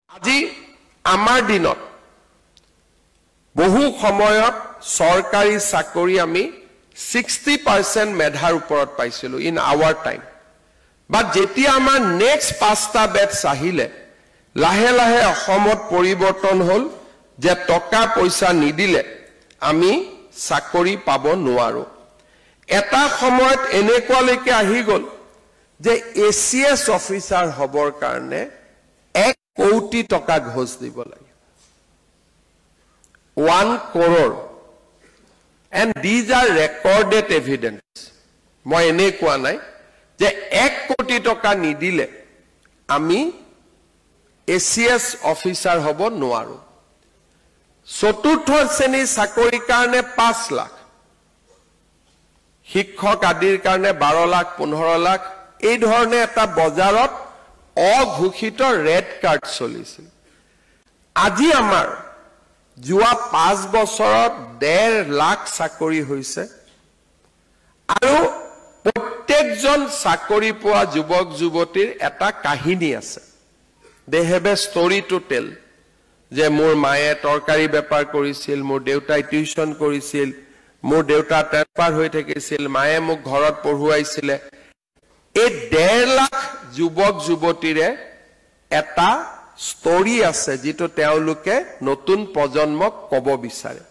আজি আমাৰ দিনত বহু সময়ত সৰকাৰি চাকৰি আমি 60% মেধাৰ ওপৰত পাইছিলো ইন আৱাৰ টাইম বাট যেতিয়া আমাৰ নেক্সট পাঁচটা বেটছ আহিলে লাহে লাহে অসমত পৰিৱৰ্তন হল যে টকা পইচা নিদিলে আমি চাকৰি পাব নোৱাৰো এটা সময়ত এনেকুৱালৈকে আহি গল যে এচিএস অফিচাৰ হবৰ কাৰণে 1 কোটি টকা ঘোষ দিব লাগে 1 crore and these are recorded evidence মই এনে কোৱা নাই যে 1 কোটি টকা নিদিলে আমি এচিএস অফিচাৰ হব নোৱাৰো চতুৰ্থ শ্ৰেণী চাকৰিৰ কাৰণে 5 লাখ শিক্ষক আদিৰ কাৰণে 12 লাখ 15 লাখ এই ধৰণে এটা বজাৰত অঘোষিত ৰেড কাৰ্ড চলিছিল আজি আমাৰ যোৱা 5 বছৰত 1.5 লাখ চাকৰি হৈছে আৰু প্ৰত্যেকজন চাকৰি পোৱা যুৱক যুৱতীৰ এটা কাহিনী আছে they have a story to tell যে মোৰ মায়ে তৰকাৰী বেপাৰ কৰিছিল মোৰ দেউতাই টিউচন কৰিছিল মোৰ দেউতা ট্ৰান্সফাৰ হৈ থাকিছিল মায়ে মোক ঘৰত পঢ়ুৱাইছিল এই 1.5 লাখ যুৱক যুৱতীৰে এটা ষ্টৰী আছে যেটো তেওঁলোকে নতুন প্ৰজন্মক কব বিচাৰে